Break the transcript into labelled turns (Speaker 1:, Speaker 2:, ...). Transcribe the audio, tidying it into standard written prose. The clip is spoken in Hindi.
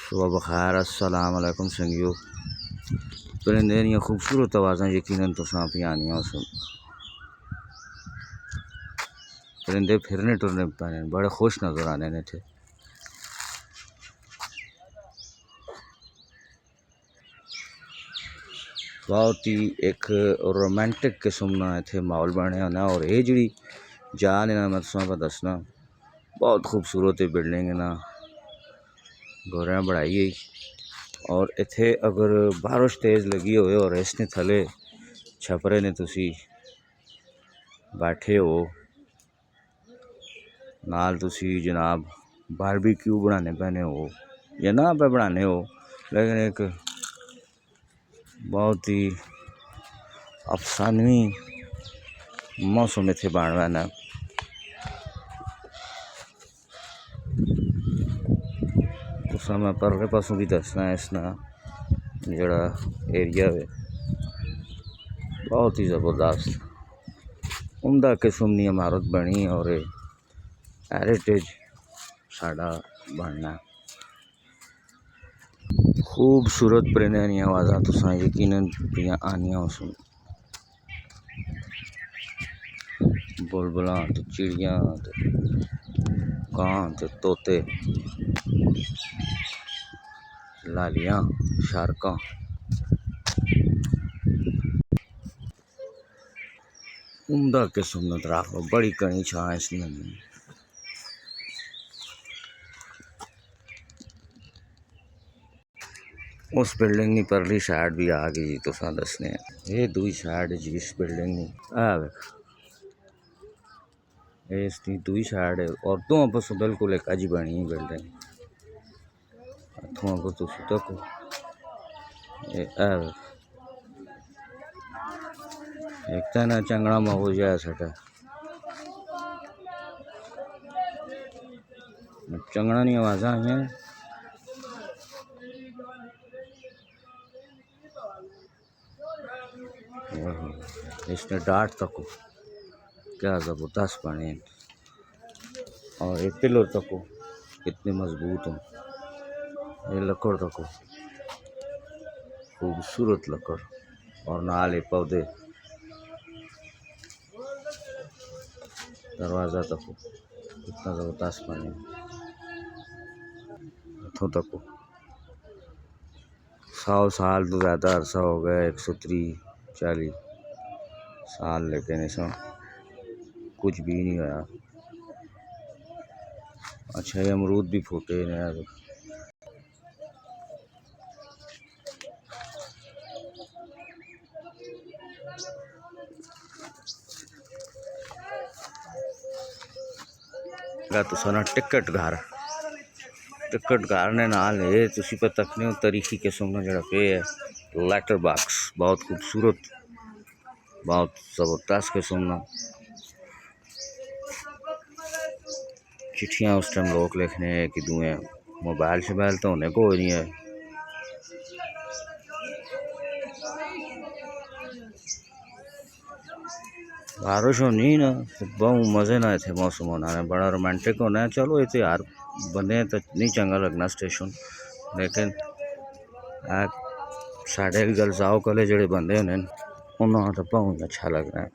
Speaker 1: सुबह बखैर अस्सलाम वालेकुम संगियो। परिंदे दियां खूबसूरत आवाज़ां यकीनन तुसां भी आनियां सुन। परिंदे फिरने टुरने पैने बड़े खुश नज़र आने ने थे। बहुत ही एक रोमांटिक किस्म ना इत्थे माहौल बनया ना। और ये जी जा ने ना मैं तुसां को दसना बहुत खूबसूरत बिल्डिंग ना गोरियां बढ़ाई गई। और इत्थे अगर बारिश तेज़ लगी होए और इसने थले छपरे ने तुसी बैठे हो नाल तुसी जनाब बारबेक्यू बनाने पैने हो या ना पे बनाने हो, लेकिन एक बहुत ही अफसानवी मौसम इत्थे बन रहा है। तुसां मैं परले पासों भी दसना इसना जड़ा एरिया है बहुत ही ज़बरदस्त उम्दा किस्म की इमारत बनी और हेरिटेज साडा बनना। खूबसूरत परिंदे दी आवाज़ां तुसां यकीनन पियां आनियां सुन। बुलबुलां ते चिड़ियां ते कां ते तोते लालियां शारकां उम्दा किस्म दा दरख्त बड़ी घनी छां इसने। उस बिल्डिंग की परली साइड भी आ गई तुसां दसने ये दुई साइड जिस बिल्डिंग की इसकी दुई साइड और दो पासों बिल्कुल एक अज बनी बिल्डिंग इत्थों अगर तुसी तको एक तो ना चंगड़ा माहौल है साडा चंगड़ा दी आवाज़ां आईयां इसने डांट तको क्या ज़बरदस्त बने और ये पिलर तको कितने मजबूत हो। ये लकड़ तको खूबसूरत लकड़ और नाल पौधे दरवाज़ा तको कितना ज़बरदस्त बने इतों तक 100 साल तो ज़्यादा अरसा हो गया 130-40 साल लेकिन ऐसा कुछ भी नहीं होया। अच्छा ये अमरूद भी फूटे ने तुसा ना टिकट घर ने नाल ये तुसी पर तकने हो तारीखी किस्म का जड़ा पे है लेटर बॉक्स बहुत खूबसूरत बहुत ज़बरदस्त किस्म का चिट्ठियाँ उस टाइम लोग लिखने कि दुए मोबाइल शोबाइल तो होने को नहीं है। बारिश होनी ना बहुत मज़े ना इतने मौसम होना है बड़ा रोमांटिक होना है। चलो इतने हर बंदे तो नहीं चंगा लगना स्टेशन, लेकिन साढ़े गल जाओ कले जड़े बंदे होने उन्होंने तो बहुत अच्छा लगना है।